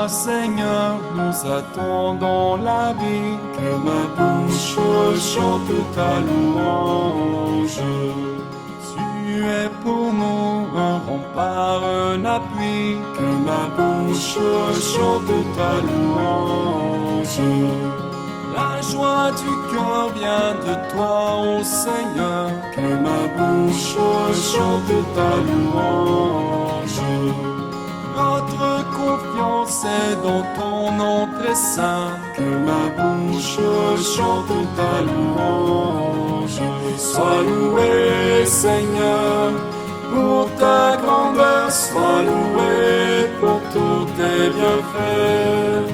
toi, Seigneur, nous attendons la vie. Que ma bouche chante ta louange. Tu es pour nous un rempart, un appui. Que ma bouche chante ta louange. La joie du cœur vient de toi, ô Seigneur. Que ma bouche chante ta louange. Notre confiance est dans ton nom très saint. Que ma bouche chante ta louange. Sois loué, Seigneur, pour ta grandeur. Sois loué pour tous tes bienfaits.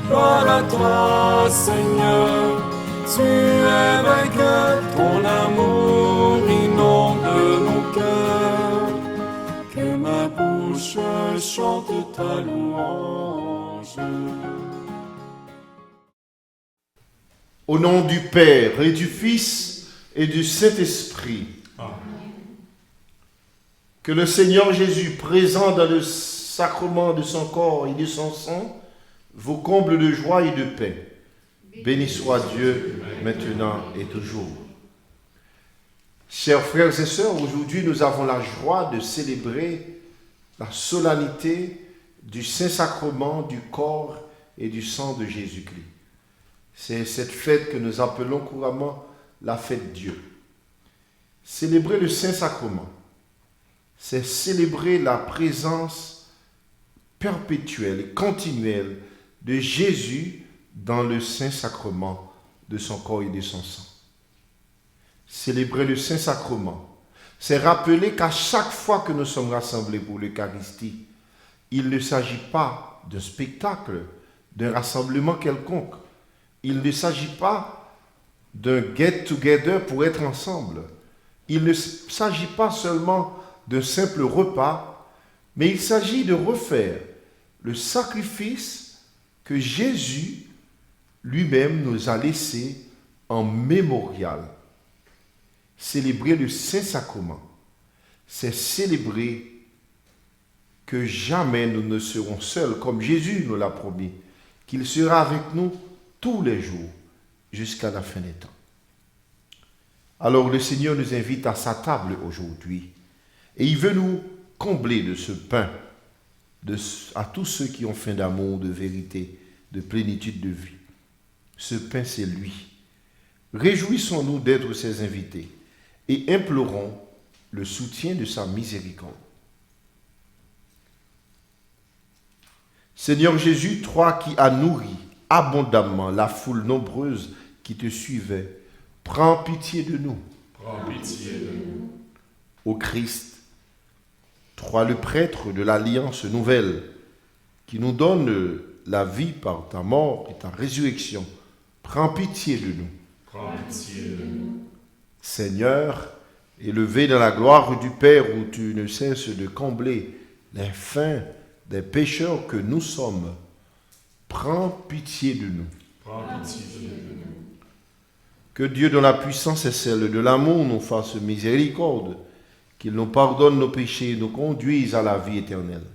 Gloire à toi, Seigneur, tu es vainqueur, ton amour inonde nos cœurs. Que ma bouche chante ta louange. Au nom du Père et du Fils et du Saint-Esprit. Amen. Que le Seigneur Jésus, présent dans le sacrement de son corps et de son sang, vous comble de joie et de paix. Béni soit Dieu, maintenant et toujours. Chers frères et sœurs, aujourd'hui nous avons la joie de célébrer la solennité du Saint-Sacrement du corps et du sang de Jésus-Christ. C'est cette fête que nous appelons couramment la fête Dieu. Célébrer le Saint-Sacrement, c'est célébrer la présence perpétuelle et continuelle de Jésus dans le Saint-Sacrement de son corps et de son sang. Célébrer le Saint-Sacrement, c'est rappeler qu'à chaque fois que nous sommes rassemblés pour l'Eucharistie, il ne s'agit pas d'un spectacle, d'un rassemblement quelconque. Il ne s'agit pas d'un get-together pour être ensemble. Il ne s'agit pas seulement d'un simple repas, mais il s'agit de refaire le sacrifice que Jésus lui-même nous a laissé en mémorial. Célébrer le Saint-Sacrement, c'est célébrer que jamais nous ne serons seuls, comme Jésus nous l'a promis, qu'il sera avec nous tous les jours jusqu'à la fin des temps. Alors le Seigneur nous invite à sa table aujourd'hui et il veut nous combler de ce pain à tous ceux qui ont faim d'amour, de vérité, de plénitude de vie. Ce pain, c'est lui. Réjouissons-nous d'être ses invités et implorons le soutien de sa miséricorde. Seigneur Jésus, toi qui as nourri abondamment la foule nombreuse qui te suivait, prends pitié de nous. Prends pitié de nous. Ô Christ, toi le prêtre de l'alliance nouvelle, qui nous donne la vie par ta mort et ta résurrection, prends pitié de nous. Prends pitié de nous. Seigneur, élevé dans la gloire du Père où tu ne cesses de combler les faims des pécheurs que nous sommes, prends pitié de nous. Prends pitié de nous. Que Dieu, dont la puissance est celle de l'amour, nous fasse miséricorde, qu'il nous pardonne nos péchés et nous conduise à la vie éternelle.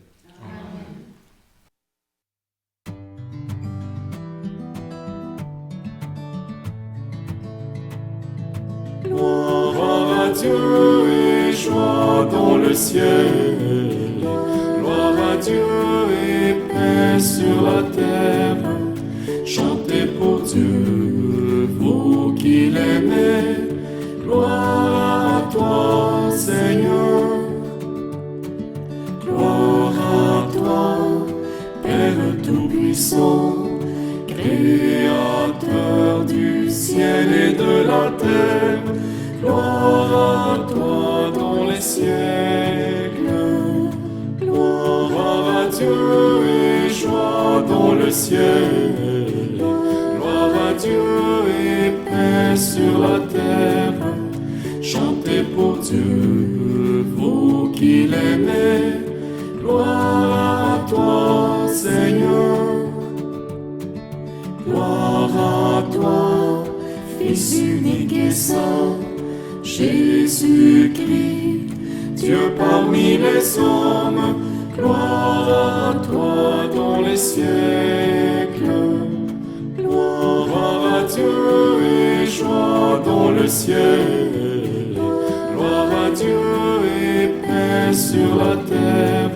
Gloire à Dieu et joie dans le ciel. Gloire à Dieu et paix sur la terre. Chantez pour Dieu, vous qui l'aimez. Gloire à toi, Seigneur. Gloire à toi, Père Tout-Puissant, Créateur du ciel et de la terre. Gloire à toi dans les siècles. Gloire à Dieu et joie dans le ciel. Gloire à Dieu et paix sur la terre. Chantez pour Dieu, vous qui l'aimez. Gloire à toi, Seigneur. Gloire à toi, Fils unique et saint, Jésus-Christ, Dieu parmi les hommes. Gloire à toi dans les siècles. Gloire à Dieu et joie dans le ciel. Gloire à Dieu et paix sur la terre.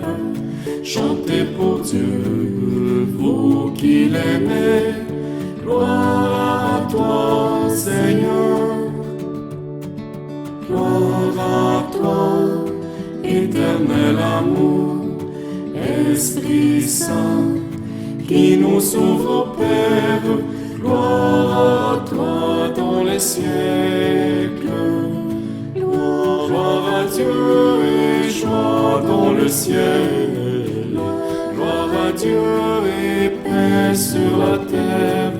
Chantez pour Dieu, vous qui l'aimez. Gloire à toi, Seigneur. Gloire à toi, éternel amour. Esprit Saint, qui nous ouvre au Père, gloire à toi dans les siècles. Gloire à Dieu et joie dans le ciel. Gloire à Dieu et paix sur la terre.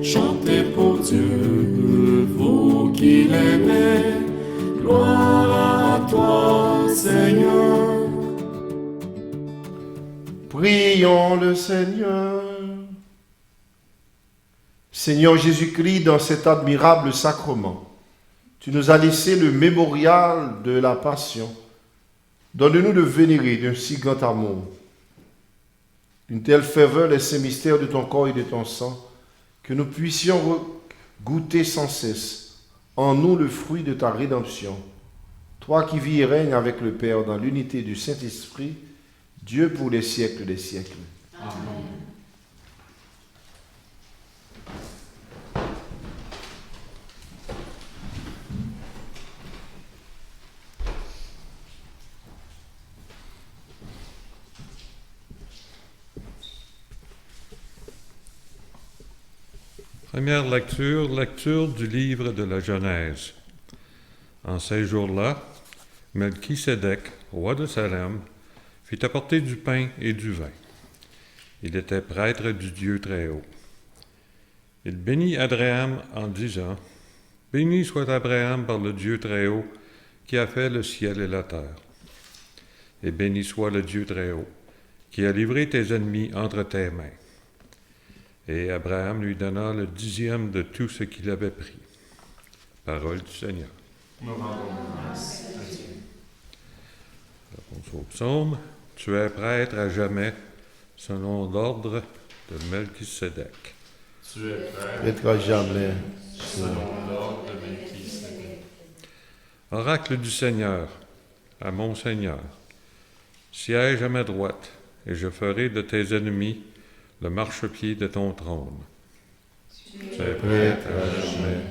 Chantez pour Dieu, vous qui l'aimez. Gloire à toi, Seigneur. Prions le Seigneur. Seigneur Jésus-Christ, dans cet admirable sacrement, tu nous as laissé le mémorial de la Passion. Donne-nous de vénérer d'un si grand amour, d'une telle ferveur les saints mystères de ton corps et de ton sang, que nous puissions goûter sans cesse en nous le fruit de ta rédemption. Toi qui vis et règnes avec le Père dans l'unité du Saint-Esprit, Dieu pour les siècles des siècles. Amen. Première lecture, lecture du livre de la Genèse. En ces jours-là, Melchisédek, roi de Salem, fit apporter du pain et du vin. Il était prêtre du Dieu Très-Haut. Il bénit Abraham en disant, « Béni soit Abraham par le Dieu Très-Haut qui a fait le ciel et la terre. Et béni soit le Dieu Très-Haut qui a livré tes ennemis entre tes mains. » Et Abraham lui donna le 10e de tout ce qu'il avait pris. Parole du Seigneur. Nous rendons grâce à Dieu. Réponse au psaume. Tu es prêtre à jamais, selon l'ordre de Melchisédek. Tu es prêtre Prêtre à jamais. selon l'ordre de Melchisédek. Oracle du Seigneur, à mon Seigneur, siège à ma droite, et je ferai de tes ennemis le marchepied de ton trône. Tu es prêtre à jamais,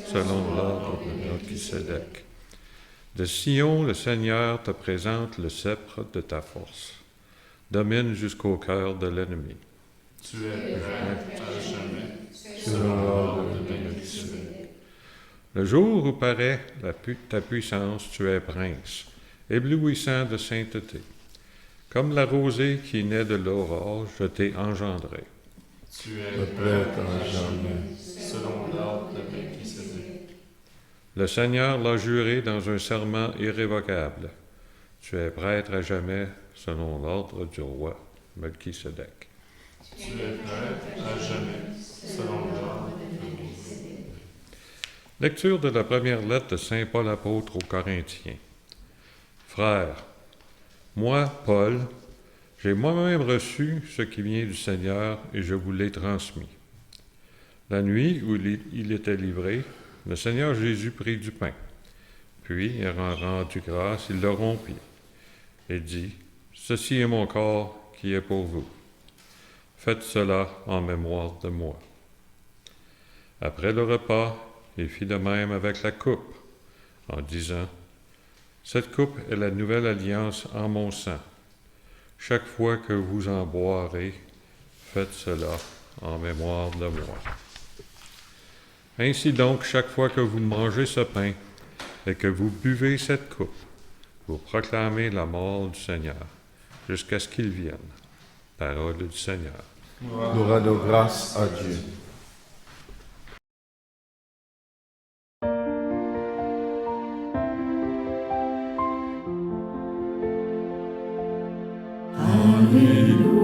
selon l'ordre de Melchisédek. De Sion, le Seigneur te présente le sceptre de ta force. Domine jusqu'au cœur de l'ennemi. Tu es prêtre à jamais, Selon l'ordre de Melchisédek. Le jour où paraît ta puissance, tu es prince, éblouissant de sainteté. Comme la rosée qui naît de l'aurore, je t'ai engendré. Tu es le prêtre à jamais. selon l'ordre de Melchisédek. Le Seigneur l'a juré dans un serment irrévocable. Tu es prêtre à jamais, selon l'ordre du roi Melchisédek. Tu es prêtre à jamais, selon l'ordre de Melchisédek. Lecture de la première lettre de Saint Paul apôtre aux Corinthiens. Frères, moi, Paul, j'ai moi-même reçu ce qui vient du Seigneur et je vous l'ai transmis. La nuit où il était livré, le Seigneur Jésus prit du pain. Puis, ayant rendu grâce, il le rompit et dit, « Ceci est mon corps qui est pour vous. Faites cela en mémoire de moi. » Après le repas, il fit de même avec la coupe, en disant, « Cette coupe est la nouvelle alliance en mon sang. Chaque fois que vous en boirez, faites cela en mémoire de moi. » Ainsi donc, chaque fois que vous mangez ce pain et que vous buvez cette coupe, vous proclamez la mort du Seigneur jusqu'à ce qu'il vienne. Parole du Seigneur. Nous rendons grâce à Dieu. Alléluia.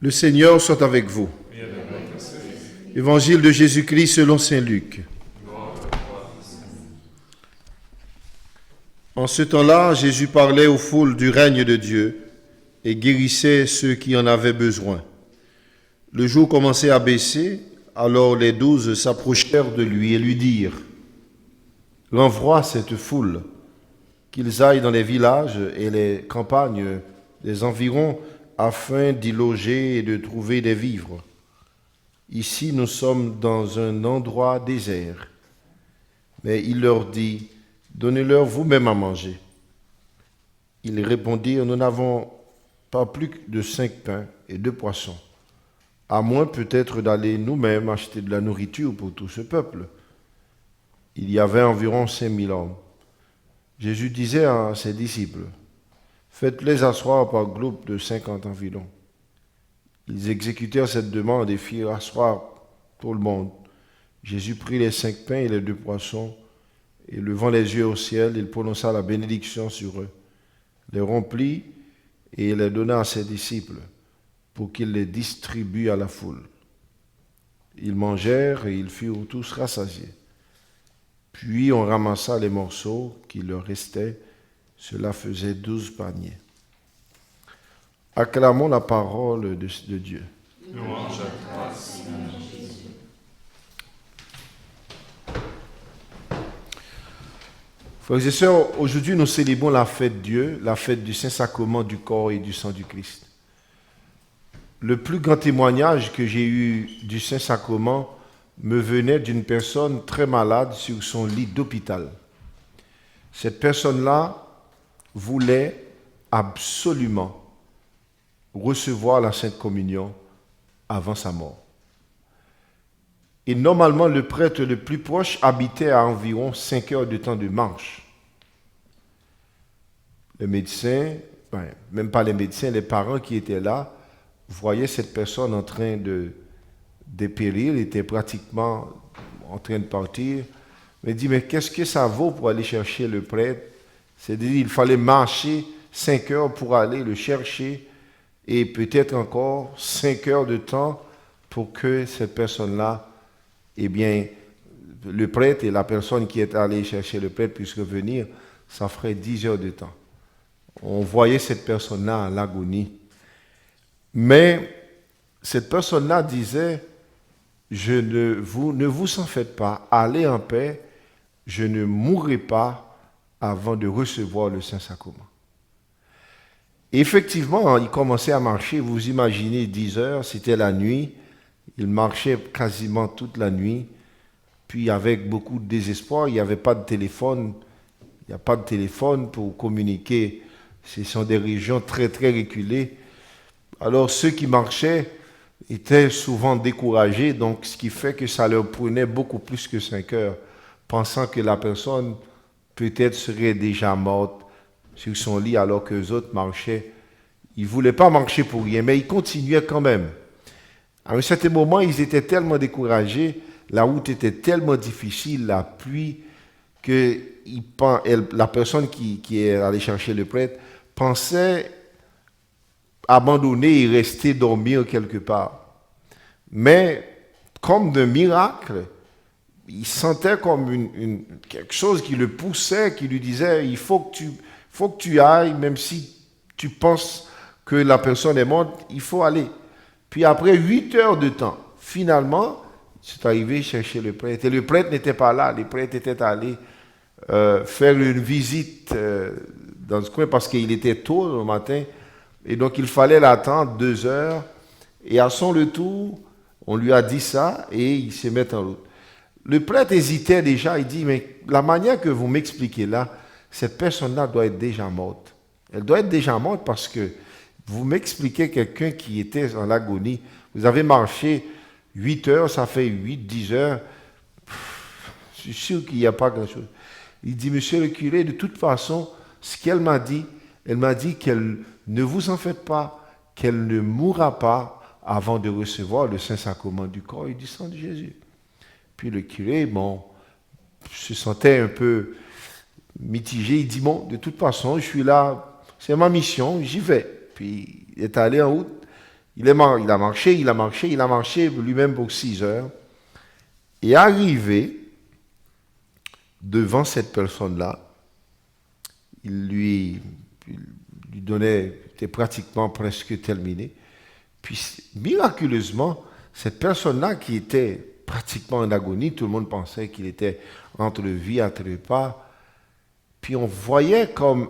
Le Seigneur soit avec vous. Évangile de Jésus-Christ selon saint Luc. En ce temps-là, Jésus parlait aux foules du règne de Dieu et guérissait ceux qui en avaient besoin. Le jour commençait à baisser, alors les 12 s'approchèrent de lui et lui dirent : « Renvoie cette foule, qu'ils aillent dans les villages et les campagnes des environs afin d'y loger et de trouver des vivres. Ici, nous sommes dans un endroit désert. » Mais il leur dit : « Donnez-leur vous-même à manger. » Ils répondirent : « Nous n'avons pas plus de 5 pains et 2 poissons, à moins peut-être d'aller nous-mêmes acheter de la nourriture pour tout ce peuple. » Il y avait environ 5000 hommes. Jésus disait à ses disciples : « Faites-les asseoir par groupe de 50 environ. » Ils exécutèrent cette demande et firent asseoir tout le monde. Jésus prit les 5 pains et les 2 poissons, et levant les yeux au ciel, il prononça la bénédiction sur eux, les rompit et les donna à ses disciples, pour qu'ils les distribuent à la foule. Ils mangèrent et ils furent tous rassasiés. Puis on ramassa les morceaux qui leur restaient. Cela faisait 12 paniers. Acclamons la parole de Dieu. Louange à toi, Seigneur Jésus. Frères et sœurs, aujourd'hui nous célébrons la fête de Dieu, la fête du Saint-Sacrement du corps et du sang du Christ. Le plus grand témoignage que j'ai eu du Saint-Sacrement me venait d'une personne très malade sur son lit d'hôpital. Cette personne-là voulait absolument recevoir la Sainte Communion avant sa mort. Et normalement, le prêtre le plus proche habitait à environ 5 heures de temps de marche. Les médecins, même pas les médecins, les parents qui étaient là, voyaient cette personne en train de dépérir, il était pratiquement en train de partir. Mais dit, mais qu'est-ce que ça vaut pour aller chercher le prêtre? C'est-à-dire, il fallait marcher 5 heures pour aller le chercher et peut-être encore 5 heures de temps pour que cette personne-là, eh bien, le prêtre et la personne qui est allée chercher le prêtre puissent revenir, ça ferait 10 heures de temps. On voyait cette personne-là en agonie. Mais cette personne-là disait, ne vous en faites pas, allez en paix, je ne mourrai pas avant de recevoir le Saint-Sacrement. Effectivement, il commençait à marcher, vous imaginez 10 heures, c'était la nuit, il marchait quasiment toute la nuit, puis avec beaucoup de désespoir, il n'y avait pas de téléphone, il n'y a pas de téléphone pour communiquer, ce sont des régions très très reculées. Alors ceux qui marchaient étaient souvent découragés, donc ce qui fait que ça leur prenait beaucoup plus que 5 heures, pensant que la personne peut-être serait déjà morte sur son lit alors que les autres marchaient. Ils ne voulaient pas marcher pour rien, mais ils continuaient quand même. À un certain moment, ils étaient tellement découragés, la route était tellement difficile, la pluie, que la personne qui est allée chercher le prêtre pensait abandonner et rester dormir quelque part. Mais, comme d'un miracle, il sentait comme quelque chose qui le poussait, qui lui disait, il faut que tu ailles, même si tu penses que la personne est morte, il faut aller. Puis après 8 heures de temps, finalement, c'est arrivé chercher le prêtre. Et le prêtre n'était pas là, le prêtre était allé faire une visite dans ce coin parce qu'il était tôt le matin. Et donc il fallait l'attendre 2 heures. Et à son retour, on lui a dit ça et il se met en route. Le prêtre hésitait déjà, il dit, mais la manière que vous m'expliquez là, cette personne-là doit être déjà morte. Elle doit être déjà morte parce que vous m'expliquez quelqu'un qui était en agonie. Vous avez marché 8 heures, ça fait 8-10 heures. Je suis sûr qu'il n'y a pas grand-chose. Il dit, monsieur le curé, de toute façon, ce qu'elle m'a dit, elle m'a dit qu'elle ne vous en faites pas, qu'elle ne mourra pas avant de recevoir le Saint-Sacrement du corps et du sang de Jésus. Puis le curé, se sentait un peu mitigé. Il dit, bon, de toute façon, je suis là, c'est ma mission, j'y vais. Puis il est allé en route. Il a marché lui-même pour 6 heures. Et arrivé devant cette personne-là, il lui donnait, était pratiquement presque terminé. Puis miraculeusement, cette personne-là qui était pratiquement en agonie, tout le monde pensait qu'il était entre vie et trépas. Puis on voyait comme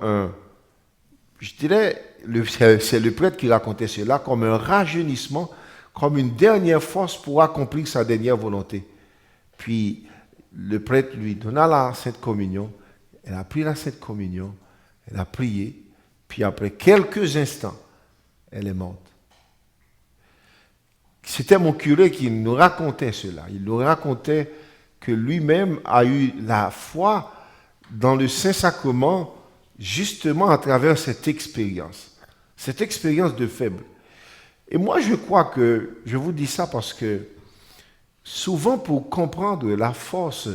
je dirais, c'est le prêtre qui racontait cela, comme un rajeunissement, comme une dernière force pour accomplir sa dernière volonté. Puis le prêtre lui donna la Sainte Communion, elle a pris la Sainte Communion, elle a prié, puis après quelques instants, elle est morte. C'était mon curé qui nous racontait cela. Il nous racontait que lui-même a eu la foi dans le Saint-Sacrement justement à travers cette expérience de faible. Et moi, je crois que, je vous dis ça parce que souvent pour comprendre la force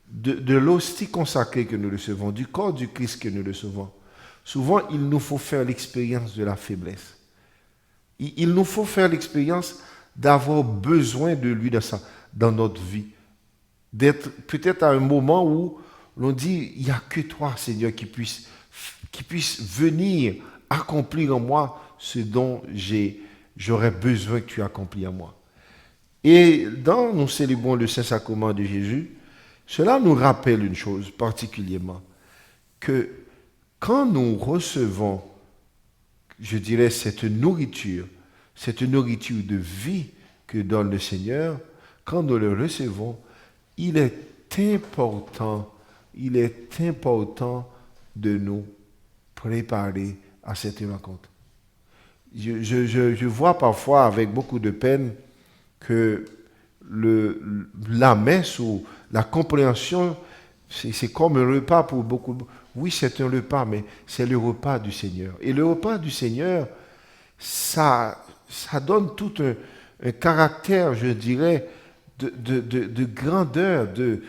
de l'hostie consacrée que nous recevons, du corps du Christ que nous recevons, souvent il nous faut faire l'expérience de la faiblesse. Il nous faut faire l'expérience d'avoir besoin de lui dans notre vie. D'être peut-être à un moment où l'on dit, il n'y a que toi, Seigneur, qui puisse venir accomplir en moi ce dont j'aurais besoin que tu accomplisses en moi. Et nous célébrons le Saint-Sacrement de Jésus, cela nous rappelle une chose particulièrement, que quand nous recevons, je dirais, cette nourriture de vie que donne le Seigneur, quand nous le recevons, il est important de nous préparer à cette rencontre. Je vois parfois avec beaucoup de peine que la messe ou la compréhension, c'est comme un repas pour beaucoup. Oui, c'est un repas, mais c'est le repas du Seigneur. Et le repas du Seigneur, ça donne tout un caractère, je dirais, de grandeur, de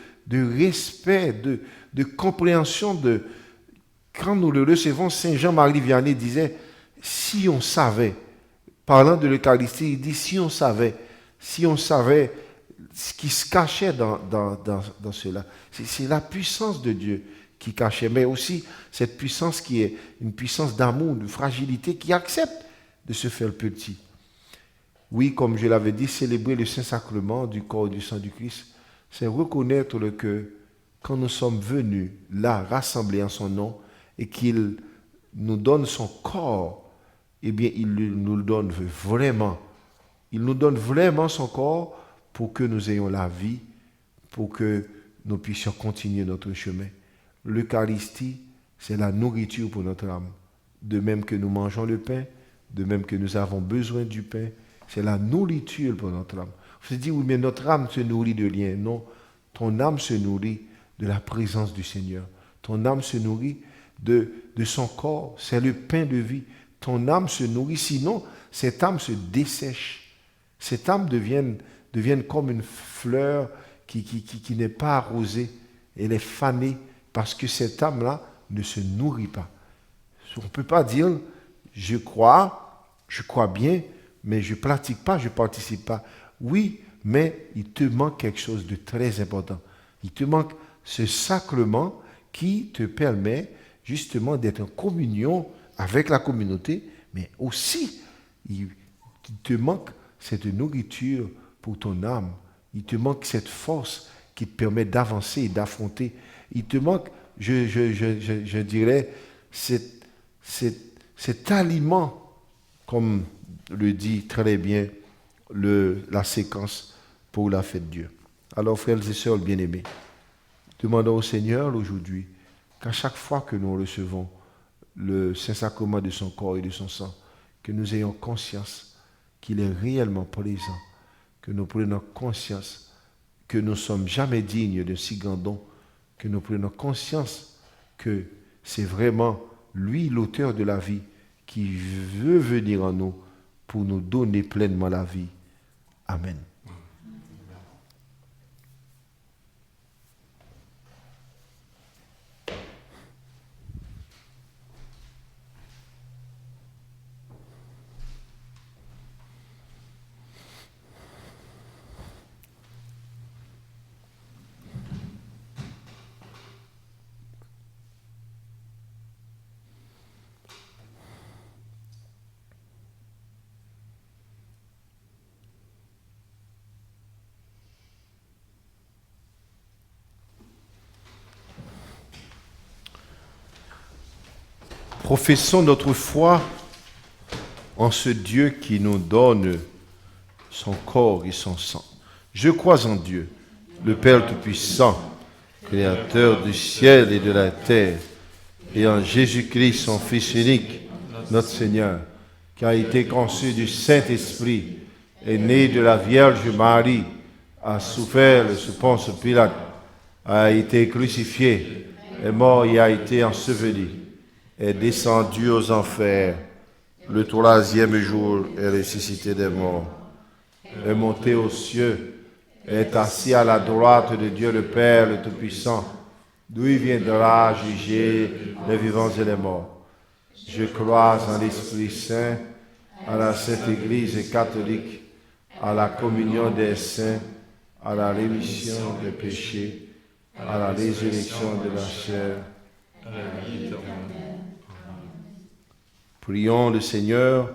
respect, de compréhension. Quand nous le recevons, Saint Jean-Marie Vianney disait, si on savait, parlant de l'Eucharistie, il dit, si on savait ce qui se cachait dans cela. C'est la puissance de Dieu qui cachait, mais aussi cette puissance qui est une puissance d'amour, de fragilité, qui accepte de se faire petit. Oui, comme je l'avais dit, célébrer le Saint-Sacrement du corps et du sang du Christ, c'est reconnaître que quand nous sommes venus là, rassemblés en son nom, et qu'il nous donne son corps, eh bien, il nous le donne vraiment. Il nous donne vraiment son corps pour que nous ayons la vie, pour que nous puissions continuer notre chemin. L'Eucharistie, c'est la nourriture pour notre âme. De même que nous mangeons le pain, de même que nous avons besoin du pain, c'est la nourriture pour notre âme. Vous se dites, oui, mais notre âme se nourrit de rien. Non, ton âme se nourrit de la présence du Seigneur. Ton âme se nourrit de son corps, c'est le pain de vie. Ton âme se nourrit, sinon cette âme se dessèche. Cette âme devient comme une fleur qui n'est pas arrosée. Elle est fanée parce que cette âme-là ne se nourrit pas. On ne peut pas dire, je crois bien, mais je ne pratique pas, je ne participe pas. Oui, mais il te manque quelque chose de très important. Il te manque ce sacrement qui te permet justement d'être en communion avec la communauté, mais aussi, il te manque cette nourriture pour ton âme. Il te manque cette force qui te permet d'avancer et d'affronter. Il te manque, je dirais, cet aliment, comme le dit très bien la séquence pour la fête de Dieu. Alors, frères et sœurs bien-aimés, demandons au Seigneur aujourd'hui qu'à chaque fois que nous recevons le Saint-Sacrement de son corps et de son sang, que nous ayons conscience qu'il est réellement présent, que nous prenions conscience que nous ne sommes jamais dignes de si grand don, que nous prenions conscience que c'est vraiment lui, l'auteur de la vie, qui veut venir en nous pour nous donner pleinement la vie. Amen. Professons notre foi en ce Dieu qui nous donne son corps et son sang. Je crois en Dieu, le Père Tout-Puissant, Créateur du ciel et de la terre, et en Jésus-Christ, son Fils unique, notre Seigneur, qui a été conçu du Saint-Esprit, est né de la Vierge Marie, a souffert sous Ponce Pilate, a été crucifié, est mort et a été enseveli, est descendu aux enfers, le troisième jour est ressuscité des morts, est monté aux cieux, est assis à la droite de Dieu le Père, le Tout-Puissant, d'où il viendra juger les vivants et les morts. Je crois en l'Esprit Saint, à la Sainte Église catholique, à la communion des saints, à la rémission des péchés, à la résurrection de la chair, à la vie éternelle. Prions le Seigneur.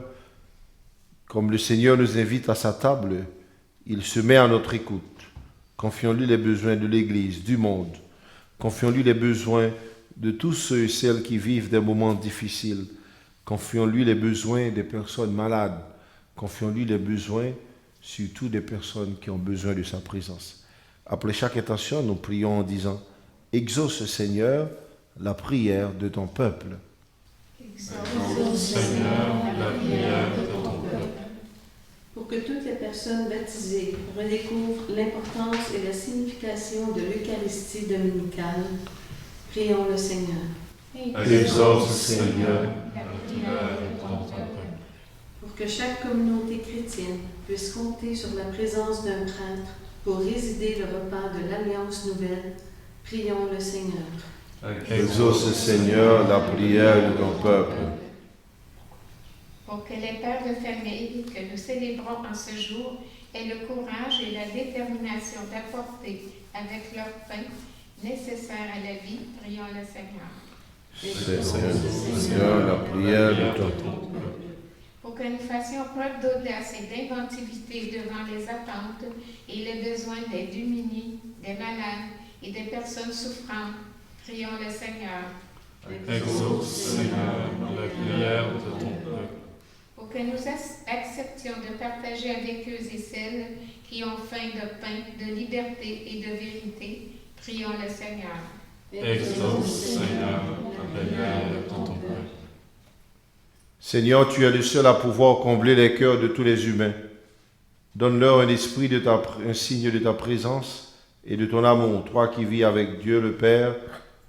Comme le Seigneur nous invite à sa table, il se met à notre écoute. Confions-lui les besoins de l'Église, du monde. Confions-lui les besoins de tous ceux et celles qui vivent des moments difficiles. Confions-lui les besoins des personnes malades. Confions-lui les besoins, surtout des personnes qui ont besoin de sa présence. Après chaque intention, nous prions en disant « Exauce, Seigneur, la prière de ton peuple. » Exauce, Seigneur, la prière de ton peuple. Pour que toutes les personnes baptisées redécouvrent l'importance et la signification de l'Eucharistie dominicale, prions le Seigneur. Exauce, Seigneur, la prière de ton peuple. Pour que chaque communauté chrétienne puisse compter sur la présence d'un prêtre pour résider le repas de l'Alliance nouvelle, prions le Seigneur. Exauce, Seigneur, la prière de ton peuple. Pour que les pères de famille que nous célébrons en ce jour aient le courage et la détermination d'apporter avec leur pain nécessaire à la vie, prions le Seigneur. Seigneur, la prière de ton peuple. Pour que nous fassions preuve d'audace et d'inventivité devant les attentes et les besoins des démunis, des malades et des personnes souffrantes, prions le Seigneur. Exauce, Seigneur, la prière de ton peuple. Pour que nous acceptions de partager avec eux et celles qui ont faim de pain, de liberté et de vérité, prions le Seigneur. Exauce, Seigneur, la prière de ton peuple. Seigneur, tu es le seul à pouvoir combler les cœurs de tous les humains. Donne-leur un signe de ta présence et de ton amour, toi qui vis avec Dieu le Père,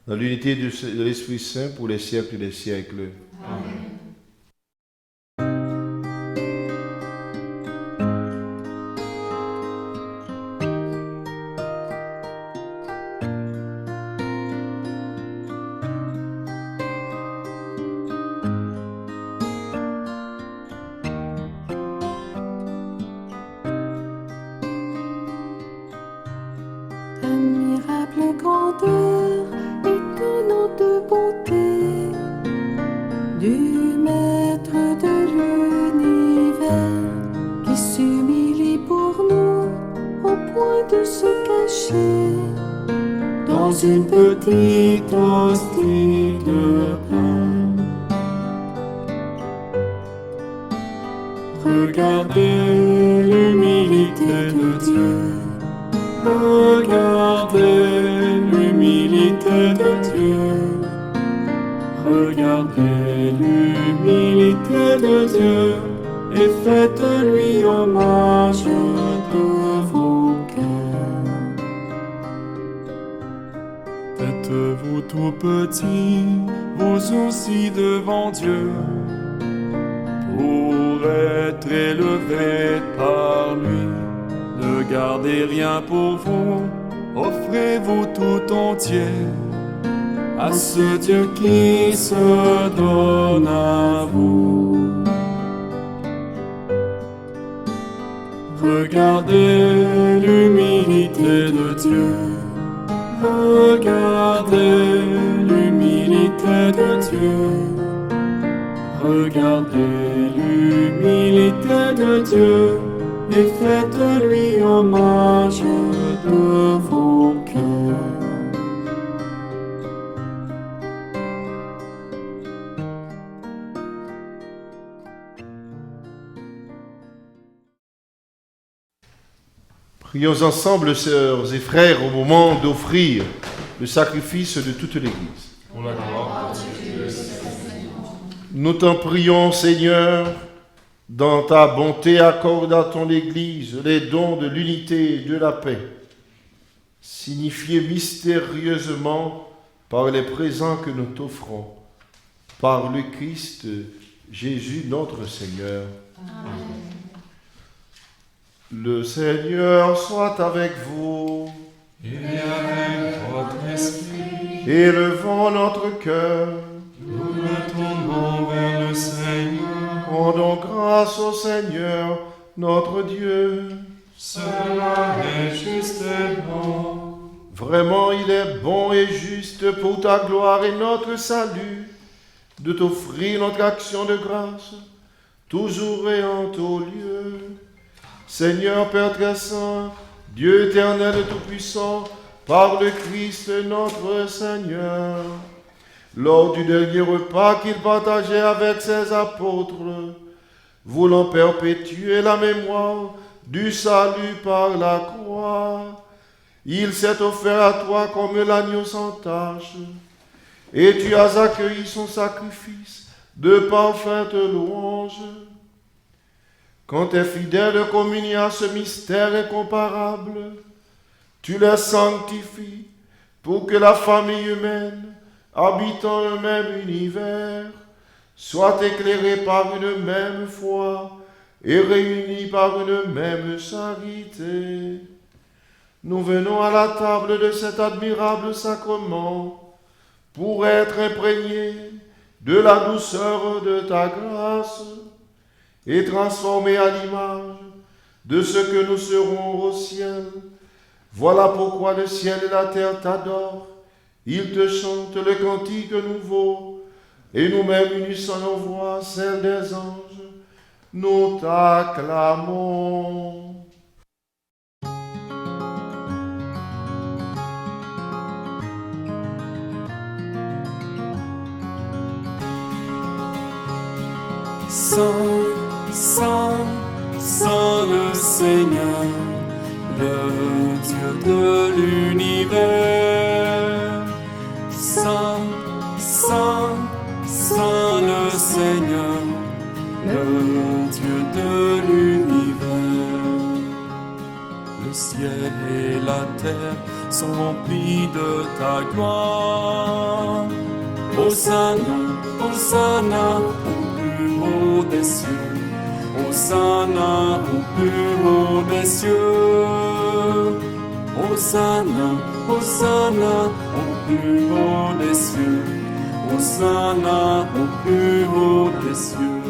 dans l'unité de l'Esprit Saint pour les siècles des siècles. Amen. Admirable grandeur, étonnante beauté du Maître de l'univers qui s'humilie pour nous au point de se cacher dans une petite hostie de pain. Regardez l'humilité de Dieu. Regardez l'humilité de Dieu. Regardez l'humilité de Dieu et faites-lui hommage de vos cœurs. Faites-vous tout petit, vous aussi devant Dieu, pour pour être élevé par lui. Ne gardez rien pour vous, offrez-vous tout entier à ce Dieu qui se donne à vous. Regardez l'humilité de Dieu. Regardez l'humilité de Dieu. Regardez l'humilité de Dieu et faites-lui hommage de vos cœurs. Prions ensemble, sœurs et frères, au moment d'offrir le sacrifice de toute l'Église. Pour la gloire de Dieu. Nous t'en prions, Seigneur, dans ta bonté, accorde à ton Église les dons de l'unité et de la paix, signifiés mystérieusement par les présents que nous t'offrons, par le Christ Jésus notre Seigneur. Amen. Le Seigneur soit avec vous. Et avec votre esprit. Élevons notre cœur. Nous le tournons vers le Seigneur. Rendons grâce au Seigneur, notre Dieu. Cela est juste et bon. Vraiment, il est bon et juste pour ta gloire et notre salut de t'offrir notre action de grâce, toujours et en tout lieu. Seigneur Père très saint, Dieu éternel et tout-puissant, par le Christ notre Seigneur, lors du dernier repas qu'il partageait avec ses apôtres, voulant perpétuer la mémoire du salut par la croix, il s'est offert à toi comme l'agneau sans tache, et tu as accueilli son sacrifice de parfaite louange. Quand tes fidèles communient à ce mystère incomparable, tu les sanctifies pour que la famille humaine, habitant le même univers, soit éclairée par une même foi et réunie par une même charité. Nous venons à la table de cet admirable sacrement pour être imprégnés de la douceur de ta grâce et transformés à l'image de ce que nous serons au ciel. Voilà pourquoi le ciel et la terre t'adorent. Ils te chantent le cantique nouveau, et nous-mêmes unissant nos voix, celles des anges, nous t'acclamons. Saint, Saint, Saint le Seigneur, le Dieu de l'univers. Saint, Saint, Saint le Seigneur, le Dieu de l'univers. Le ciel et la terre sont remplis de ta gloire. Hosanna, Hosanna, au des cieux, Hosanna au plus haut des cieux, Hosanna, Hosanna au plus haut des cieux, Hosanna au plus haut des cieux.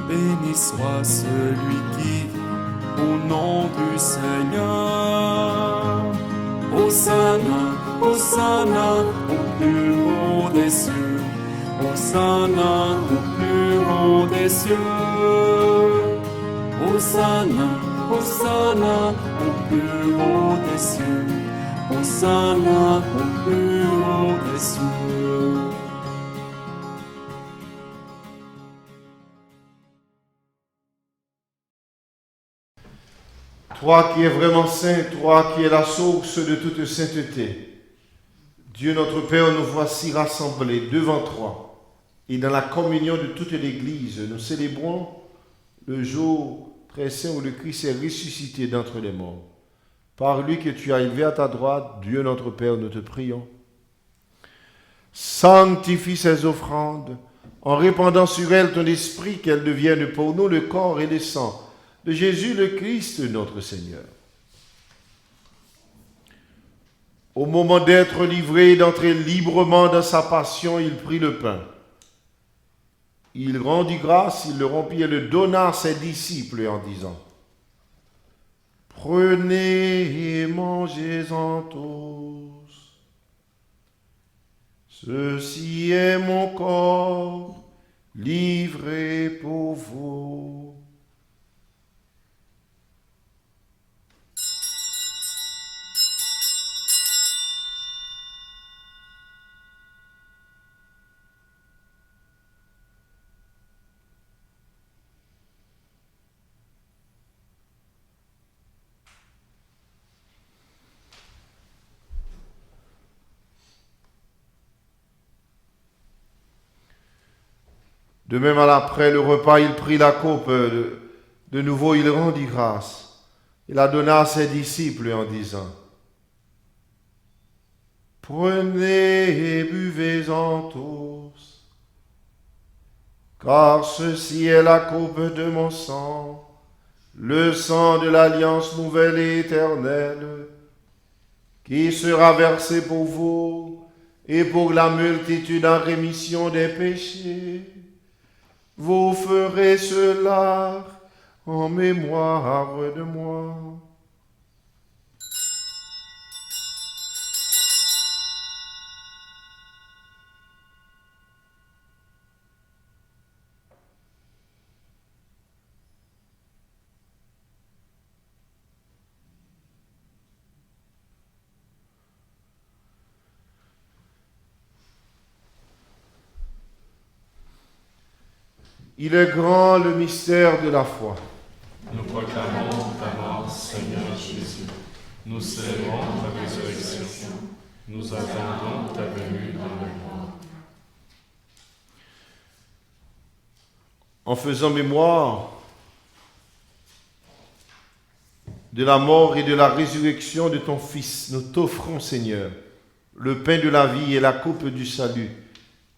Béni soit celui qui vient au nom du Seigneur, Hosanna, Hosanna au plus haut des cieux, Hosanna au plus haut des cieux, Hosanna, Hosanna au plus haut des cieux, Hosanna au plus haut des cieux. Toi qui es vraiment saint, toi qui es la source de toute sainteté, Dieu notre Père, nous voici rassemblés devant toi. Et dans la communion de toute l'Église, nous célébrons le jour très saint où le Christ est ressuscité d'entre les morts. Par lui que tu as élevé à ta droite, Dieu notre Père, nous te prions. Sanctifie ces offrandes en répandant sur elle ton esprit, qu'elle devienne pour nous le corps et le sang de Jésus le Christ, notre Seigneur. Au moment d'être livré et d'entrer librement dans sa passion, il prit le pain. Il rendit grâce, il le rompit et le donna à ses disciples en disant: Prenez et mangez-en tous. Ceci est mon corps livré pour vous. De même, après le repas, il prit la coupe. De nouveau, il rendit grâce. Il la donna à ses disciples en disant: Prenez et buvez-en tous, car ceci est la coupe de mon sang, le sang de l'alliance nouvelle et éternelle, qui sera versé pour vous et pour la multitude en rémission des péchés. Vous ferez cela en mémoire de moi. Il est grand le mystère de la foi. Nous proclamons ta mort, Seigneur Jésus. Nous célébrons ta résurrection. Nous attendons ta venue dans le monde. En faisant mémoire de la mort et de la résurrection de ton Fils, nous t'offrons, Seigneur, le pain de la vie et la coupe du salut.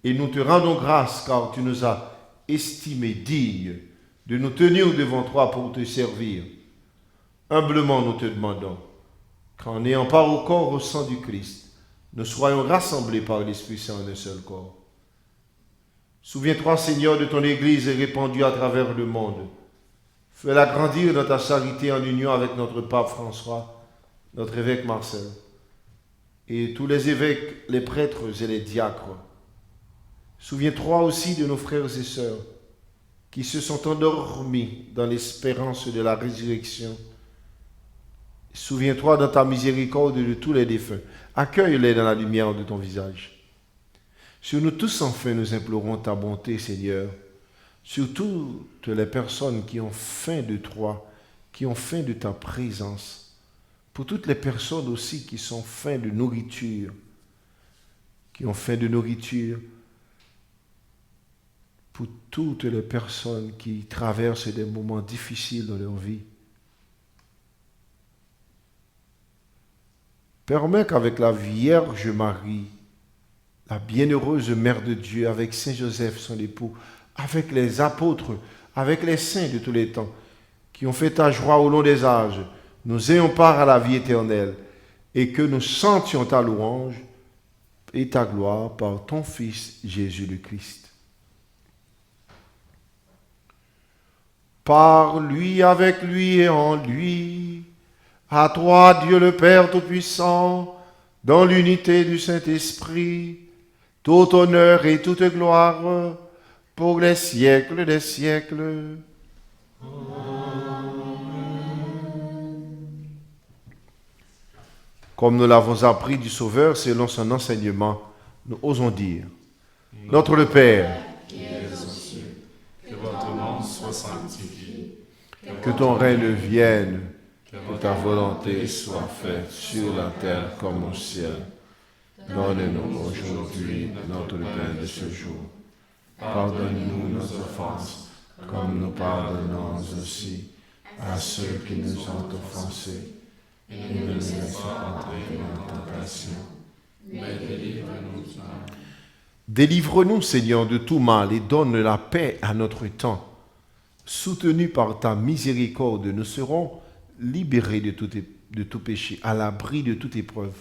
Et nous te rendons grâce car tu nous as estimés dignes de nous tenir devant toi pour te servir. Humblement nous te demandons qu'en ayant part au corps au sang du Christ, nous soyons rassemblés par l'Esprit Saint en un seul corps. Souviens-toi, Seigneur, de ton Église répandue à travers le monde. Fais-la grandir dans ta charité en union avec notre pape François, notre évêque Marcel, et tous les évêques, les prêtres et les diacres. Souviens-toi aussi de nos frères et sœurs qui se sont endormis dans l'espérance de la résurrection. Souviens-toi dans ta miséricorde de tous les défunts. Accueille-les dans la lumière de ton visage. Sur nous tous, enfin, nous implorons ta bonté, Seigneur, sur toutes les personnes qui ont faim de toi, qui ont faim de ta présence, pour toutes les personnes aussi qui sont faim de nourriture, qui ont faim de nourriture, pour toutes les personnes qui traversent des moments difficiles dans leur vie. Permets qu'avec la Vierge Marie, la bienheureuse Mère de Dieu, avec Saint Joseph, son époux, avec les apôtres, avec les saints de tous les temps, qui ont fait ta joie au long des âges, nous ayons part à la vie éternelle et que nous sentions ta louange et ta gloire par ton Fils Jésus le Christ. Par lui, avec lui et en lui, à toi, Dieu le Père Tout-Puissant, dans l'unité du Saint-Esprit, tout honneur et toute gloire, pour les siècles des siècles. Comme nous l'avons appris du Sauveur selon son enseignement, nous osons dire: Notre le Père, Qui es aux cieux, que votre nom soit sanctifié, que ton règne vienne, que ta volonté soit faite sur la terre comme au ciel. Donne-nous aujourd'hui notre pain de ce jour. Pardonne-nous nos offenses, comme nous pardonnons aussi à ceux qui nous ont offensés. Et ne nous laisse pas entrer en tentation, mais délivre-nous du mal. Délivre-nous, Seigneur, de tout mal et donne la paix à notre temps. Soutenus par ta miséricorde, nous serons libérés de tout péché, à l'abri de toute épreuve.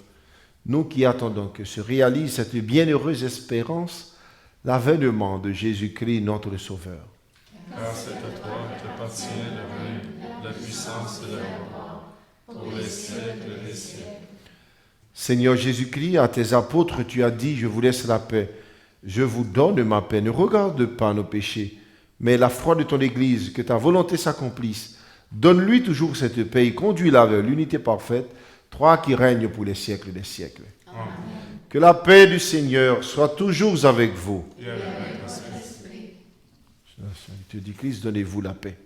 Nous qui attendons que se réalise cette bienheureuse espérance, l'avènement de Jésus-Christ, notre Sauveur. Car c'est à toi qu'appartient le règne, la puissance et la gloire, pour les siècles des siècles. Seigneur Jésus-Christ, à tes apôtres, tu as dit, je vous laisse la paix. Je vous donne ma paix. Ne regarde pas nos péchés, mais la foi de ton Église, que ta volonté s'accomplisse. Donne-lui toujours cette paix et conduis-la vers l'unité parfaite, toi qui règnes pour les siècles des siècles. Amen. Que la paix du Seigneur soit toujours avec vous. Et avec votre esprit. La sainteté du Christ, donnez-vous la paix.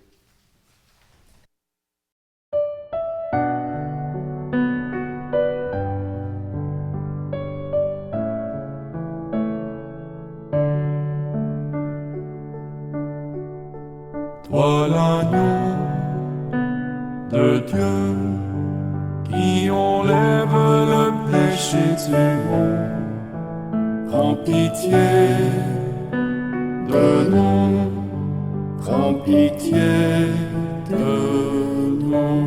Toi l'agneau de Dieu qui enlève le péché du monde, prends pitié de nous, prends pitié de nous.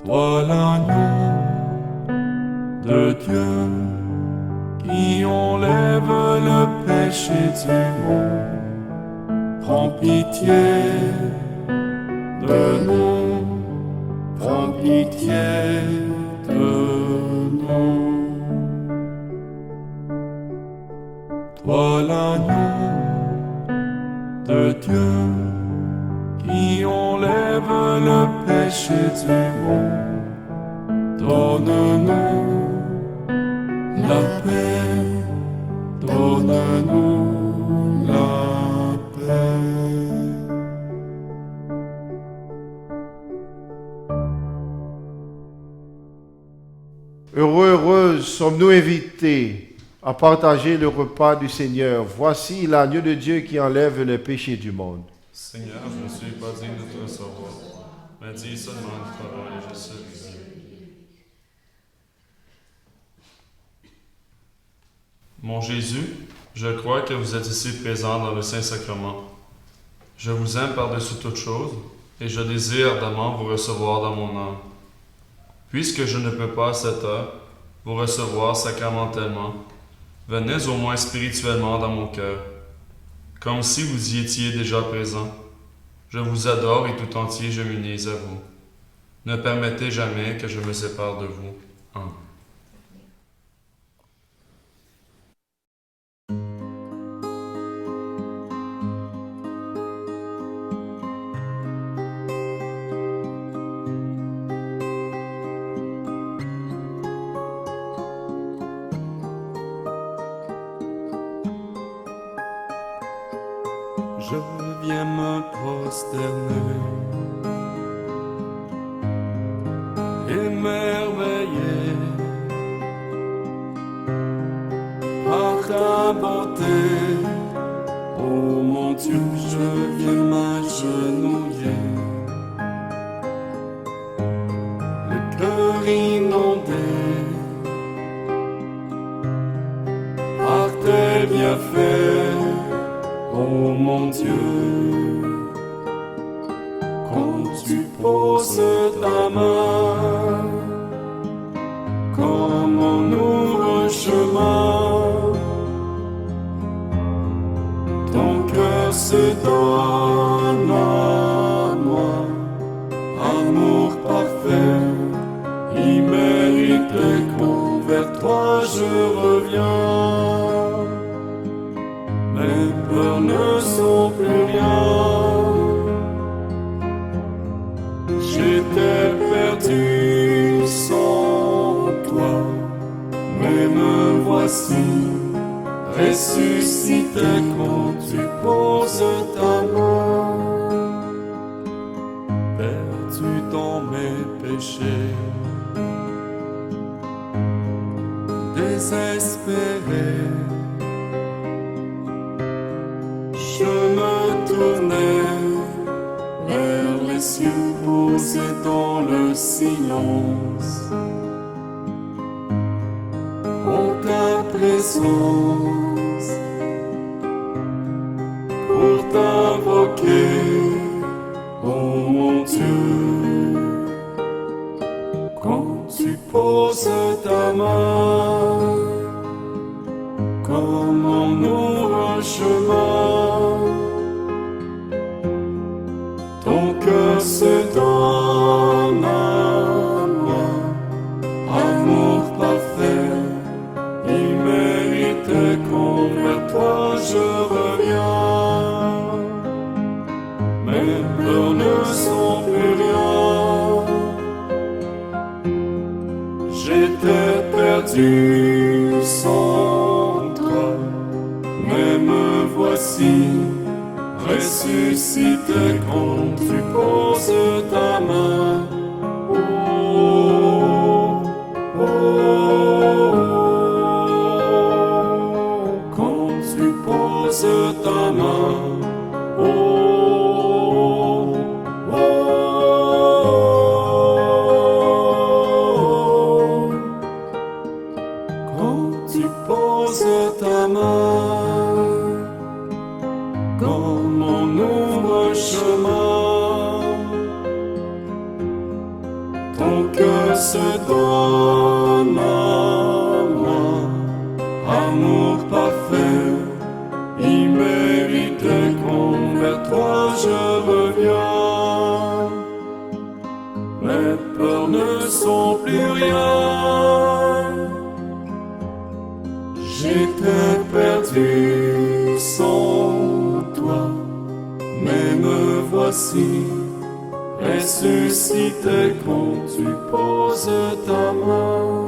Toi l'agneau de Dieu qui enlève le péché du monde, prends pitié de nous, prends pitié de nous. Toi l'agneau de Dieu qui enlève le péché du monde, donne-nous la paix, donne-nous la paix. Heureux, heureuses sommes-nous invités à partager le repas du Seigneur. Voici l'agneau de Dieu qui enlève les péchés du monde. Seigneur, je ne suis pas digne de te recevoir, mais dis seulement une parole et je serai guéri. Mon Jésus, je crois que vous êtes ici présent dans le Saint-Sacrement. Je vous aime par-dessus toute chose et je désire ardemment vous recevoir dans mon âme. Puisque je ne peux pas à cette heure vous recevoir sacramentellement, venez au moins spirituellement dans mon cœur, comme si vous y étiez déjà présent. Je vous adore et tout entier je m'unis à vous. Ne permettez jamais que je me sépare de vous. Amen. Je viens me prosterner, émerveillé par ta beauté. Oh mon Dieu, je viens m'agenouiller, le cœur inondé par tes bienfaits. Oh mon Dieu, quand tu poses ta main, comme on ouvre chemin, ton cœur se donne à moi, amour parfait, immérité, quand vers toi je reviens. Mes peurs ne sont plus rien. J'étais perdu sans toi, mais me voici ressuscité quand tu poses ta main. Perdu dans mes péchés, désespéré, je me tournais vers les cieux posés dans le silence. Oh, présence pour t'invoquer, oh mon Dieu. Quand tu poses ta main comme on ouvre un chemin, ton cœur se donne à moi, amour parfait, immérité quand vers toi je reviens. Mes peurs ne sont plus rien, j'étais perdu sans toi, mais me voici ressuscité quand tu poses ta main. Oh, oh, oh, quand tu poses ta main. Oh, oh, oh, quand tu poses ta main, comme on ouvre un chemin, ton cœur se donne à moi, amour parfait, immérité quand vers toi je reviens. Mes peurs ne sont plus rien, j'étais perdu sans toi, mais me voici ressuscité quand tu poses ta main.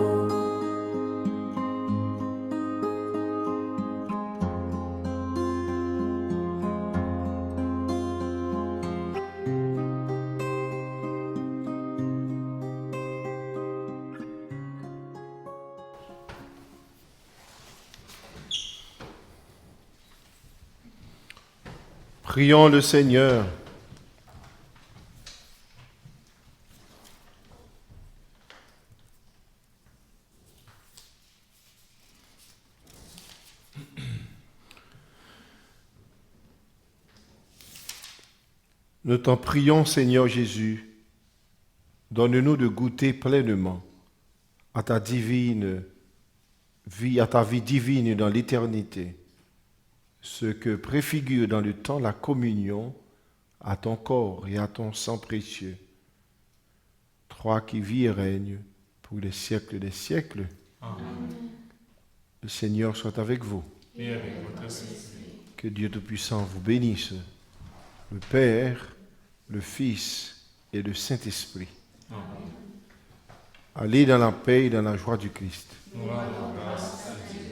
Prions le Seigneur. Nous t'en prions, Seigneur Jésus, donne-nous de goûter pleinement à ta divine vie, à ta vie divine dans l'éternité, ce que préfigure dans le temps la communion à ton corps et à ton sang précieux. Toi qui vis et règnes pour les siècles des siècles. Amen. Le Seigneur soit avec vous. Et avec votre esprit. Que Dieu Tout-Puissant vous bénisse, le Père, le Fils et le Saint-Esprit. Amen. Allez dans la paix et dans la joie du Christ. Nous rendons grâce à Dieu.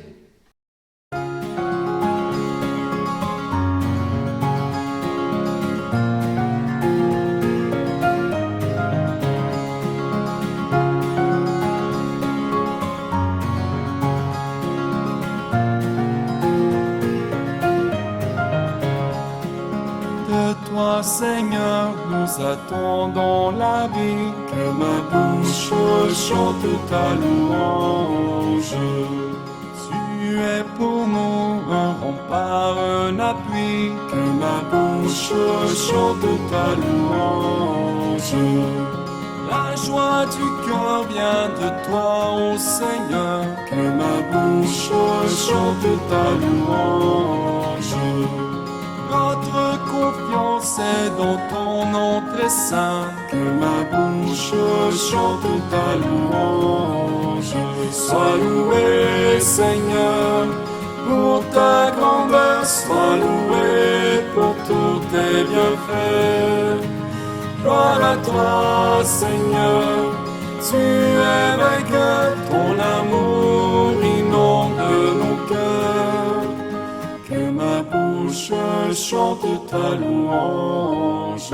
Seigneur, nous attendons la vie, que ma bouche chante ta louange. Tu es pour nous un rempart, un appui, que ma bouche chante ta louange. La joie du cœur vient de toi, ô Seigneur, que ma bouche chante ta louange. Notre confiance est dans ton nom très saint, que ma bouche chante ta louange. Sois loué, Seigneur, pour ta grandeur, sois loué pour tous tes bienfaits. Gloire à toi, Seigneur, tu es vainqueur, ton amour inonde nos cœurs. Que ma bouche chante ta louange.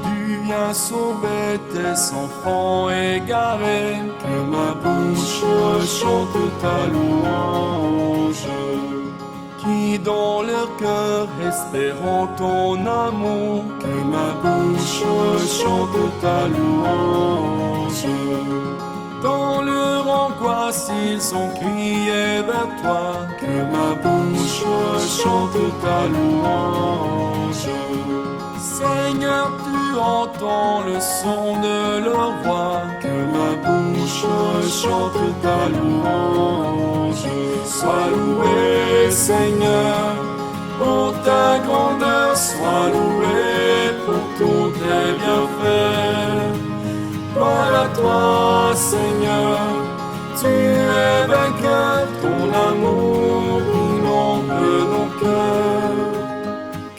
Tu viens sauver tes sans fond égaré, que ma bouche chante ta louange. Qui dans leur cœur espérant ton amour, que ma bouche chante ta louange. Dans leur angoisse ils sont criés vers toi, que ma bouche chante ta louange. Seigneur, tu entends le son de leur voix, que ma bouche chante ta louange. Sois loué, Seigneur, pour ta grandeur, sois loué pour tous tes bienfaits. Gloire à toi, Seigneur, tu es vainqueur, ton amour inonde nos cœurs.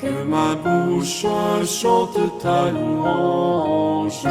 Que ma bouche chante ta louange.